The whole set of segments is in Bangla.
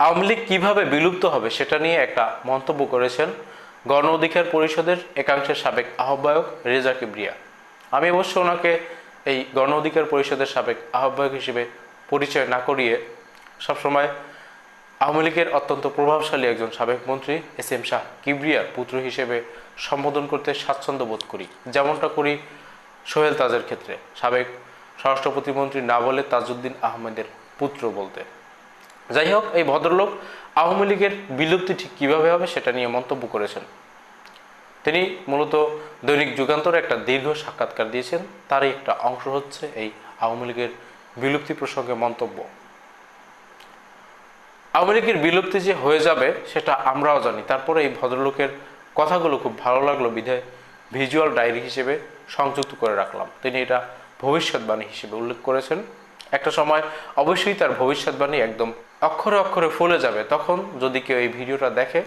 আওয়ামী লীগ কীভাবে বিলুপ্ত হবে সেটা নিয়ে একটা মন্তব্য করেছেন গণ অধিকার পরিষদের একাংশের সাবেক আহ্বায়ক রেজা কিবরিয়া। আমি অবশ্য ওনাকে এই গণ অধিকার পরিষদের সাবেক আহ্বায়ক হিসেবে পরিচয় না করিয়ে সবসময় আওয়ামী লীগের অত্যন্ত প্রভাবশালী একজন সাবেক মন্ত্রী এস.এম. শাহ কিবরিয়ার পুত্র হিসেবে সম্বোধন করতে স্বাচ্ছন্দ্য বোধ করি, যেমনটা করি সোহেল তাজের ক্ষেত্রে, সাবেক স্বরাষ্ট্র প্রতিমন্ত্রী না বলে তাজউদ্দিন আহমেদের পুত্র বলতে। যাই হোক, এই ভদ্রলোক আওয়ামী লীগের বিলুপ্তি ঠিক কীভাবে হবে সেটা নিয়ে মন্তব্য করেছেন। তিনি মূলত দৈনিক যুগান্তরে একটা দীর্ঘ সাক্ষাৎকার দিয়েছেন, তারই একটা অংশ হচ্ছে এই আওয়ামী লীগের বিলুপ্তি প্রসঙ্গে মন্তব্য। আওয়ামী লীগের বিলুপ্তি যে হয়ে যাবে সেটা আমরাও জানি, তারপরে এই ভদ্রলোকের কথাগুলো খুব ভালো লাগলো বিধায় ভিজুয়াল ডায়েরি হিসেবে সংযুক্ত করে রাখলাম। তিনি এটা ভবিষ্যৎবাণী হিসেবে উল্লেখ করেছেন। একটা সময় অবশ্যই তার ভবিষ্যৎবাণী একদম অক্ষরে অক্ষরে ফলে যাবে, তখন যদি কেউ এই ভিডিওটা দেখে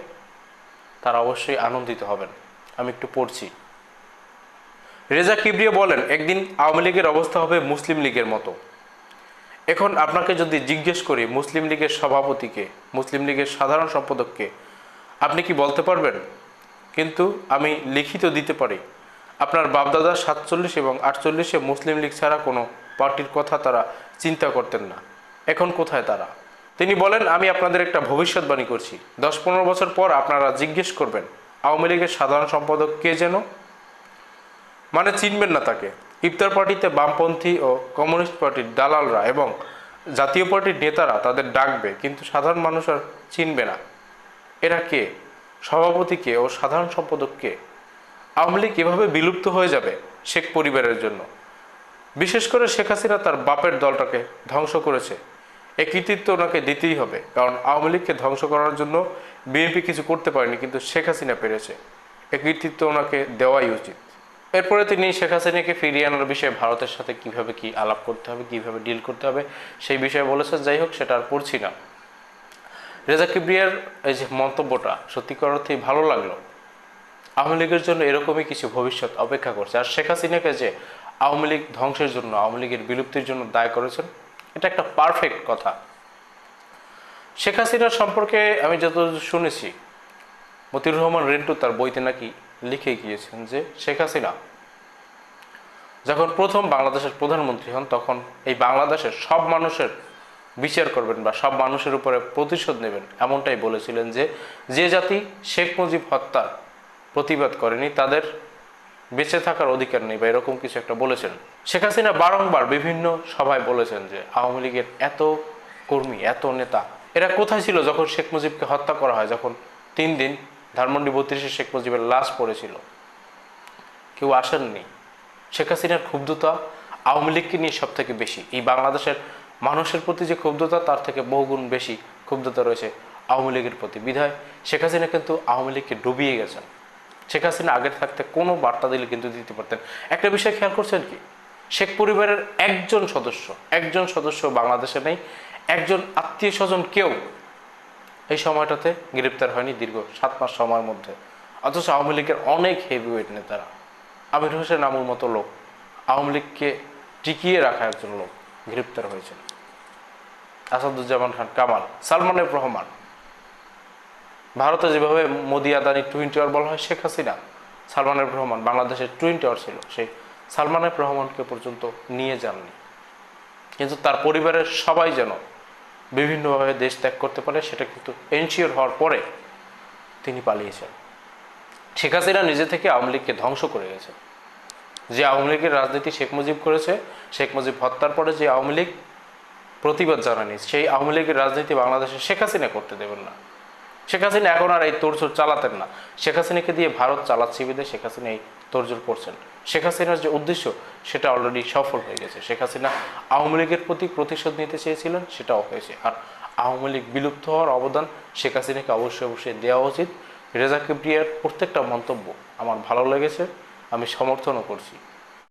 তারা অবশ্যই আনন্দিত হবেন। আমি একটু পড়ছি। রেজা কিবরিয়া বলেন, একদিন আওয়ামী লীগের অবস্থা হবে মুসলিম লীগের মতো। এখন আপনাকে যদি জিজ্ঞেস করি মুসলিম লীগের সভাপতিকে, মুসলিম লীগের সাধারণ সম্পাদককে, আপনি কি বলতে পারবেন? কিন্তু আমি লিখিত দিতে পারি, আপনার বাপদাদা 47 এবং 48-এ মুসলিম লীগ ছাড়া কোনো পার্টির কথা তারা চিন্তা করতেন না। এখন কোথায় তারা? তিনি বলেন, আমি আপনাদের একটা ভবিষ্যৎবাণী করছি, 10-15 বছর পর আপনারা জিজ্ঞেস করবেন আওয়ামী লীগের সাধারণ সম্পাদক কে যেন, মানে চিনবেন না তাকে। ইফতার পার্টিতে বামপন্থী ও কমিউনিস্ট পার্টির দালালরা এবং জাতীয় পার্টির নেতারা তাদের ডাকবে, কিন্তু সাধারণ মানুষ আর চিনবে না এরা কে, সভাপতি কে ও সাধারণ সম্পাদক কে। আওয়ামী লীগ এভাবে বিলুপ্ত হয়ে যাবে শেখ পরিবারের জন্য। বিশেষ করে শেখ হাসিনা তার বাপের দলটাকে ধ্বংস করেছে, এই কৃতিত্ব ওনাকে দিতেই হবে, কারণ আওয়ামী লীগকে ধ্বংস করার জন্য বিএনপি কিছু করতে পারেনি, কিন্তু শেখ হাসিনা পেরেছে, এই কৃতিত্ব ওনাকে দেওয়াই উচিত। এরপরে তিনি শেখ হাসিনাকে ফিরিয়ে আনার বিষয়ে ভারতের সাথে কিভাবে কি আলাপ করতে হবে, কিভাবে ডিল করতে হবে সেই বিষয়ে বলেছেন। যাই হোক, সেটা আর পড়ছি না। রেজা কিবরিয়ার এই যে মন্তব্যটা সত্যিকার অর্থেই ভালো লাগলো। আওয়ামী লীগের জন্য এরকমই কিছু ভবিষ্যৎ অপেক্ষা করছে। আর শেখ হাসিনাকে যে আওয়ামী লীগ ধ্বংসের জন্য, আওয়ামী লীগের বিলুপ্তির জন্য দায় করেছেন, এটা একটা পারফেক্ট কথা। শেখ হাসিনার সম্পর্কে আমি যতদূর শুনেছি, মতিউর রহমান রিন্টু তার বইতে নাকি লিখে গিয়েছেন যে শেখ হাসিনা যখন প্রথম বাংলাদেশের প্রধানমন্ত্রী হন তখন এই বাংলাদেশের সব মানুষের বিচার করবেন বা সব মানুষের উপরে প্রতিশোধ নেবেন, এমনটাই বলেছিলেন। যে জাতি শেখ মুজিব হত্যার প্রতিবাদ করেনি তাদের বেঁচে থাকার অধিকার নেই, বা এরকম কিছু একটা বলেছেন। শেখ হাসিনা বারংবার বিভিন্ন সভায় বলেছেন যে আওয়ামী লীগের এত কর্মী, এত নেতা, এরা কোথায় ছিল যখন শেখ মুজিবকে হত্যা করা হয়, যখন 3 দিন ধানমন্ডি 32-এ শেখ মুজিবের লাশ পড়েছিল? কেউ আসেননি। শেখ হাসিনার ক্ষুব্ধতা আওয়ামী লীগকে নিয়ে সব থেকে বেশি। এই বাংলাদেশের মানুষের প্রতি যে ক্ষুব্ধতা, তার থেকে বহুগুণ বেশি ক্ষুব্ধতা রয়েছে আওয়ামী লীগের প্রতি। বিধায় শেখ হাসিনা কিন্তু আওয়ামী লীগকে ডুবিয়ে গেছেন। শেখ হাসিনা আগের থাকতে কোনো বার্তা দিলে কিন্তু দিতে পারতেন। একটা বিষয় খেয়াল করছেন কি, শেখ পরিবারের একজন সদস্য বাংলাদেশে নেই, একজন আত্মীয় স্বজন কেউ এই সময়টাতে গ্রেপ্তার হয়নি দীর্ঘ 7 মাস সময়ের মধ্যে। অথচ আওয়ামী লীগের অনেক হেভিওয়েট নেতারা, আমির হোসেন আমুর মতো লোক, আওয়ামী লীগকে টিকিয়ে রাখা একজন লোক গ্রেপ্তার হয়েছেন। আসাদুজ্জামান খান কামাল, সালমান এফ রহমান, ভারতে যেভাবে মোদি আদানি টুইন টাওয়ার বলা হয়, শেখ হাসিনা সালমান এফ রহমান বাংলাদেশের টুইন টাওয়ার ছিল, সেই সালমান এফ রহমানকে পর্যন্ত নিয়ে যাননি। কিন্তু তার পরিবারের সবাই যেন বিভিন্নভাবে দেশ ত্যাগ করতে পারে, সেটা কিন্তু এনশিওর হওয়ার পরে তিনি পালিয়েছেন। শেখ হাসিনা নিজে থেকে আওয়ামী লীগকে ধ্বংস করে গেছে। যে আওয়ামী লীগের রাজনীতি শেখ মুজিব করেছে, শেখ মুজিব হত্যার পরে যে আওয়ামী লীগ প্রতিবাদ জানায়নি, সেই আওয়ামী লীগের রাজনীতি বাংলাদেশে শেখ হাসিনা করতে দেবেন না। শেখ হাসিনা এখন আর এই তোড়জোড় চালাতেন না। শেখ হাসিনাকে দিয়ে ভারত চালাচ্ছে বিধে শেখ হাসিনা এই তোড়জোড় করছেন। শেখ হাসিনার যে উদ্দেশ্য সেটা অলরেডি সফল হয়ে গেছে। শেখ হাসিনা আওয়ামী লীগের প্রতি প্রতিশোধ নিতে চেয়েছিলেন, সেটাও হয়েছে। আর আওয়ামী লীগ বিলুপ্ত হওয়ার অবদান শেখ হাসিনাকে অবশ্যই দেওয়া উচিত। রেজা কিবরিয়ার প্রত্যেকটা মন্তব্য আমার ভালো লেগেছে, আমি সমর্থনও করছি।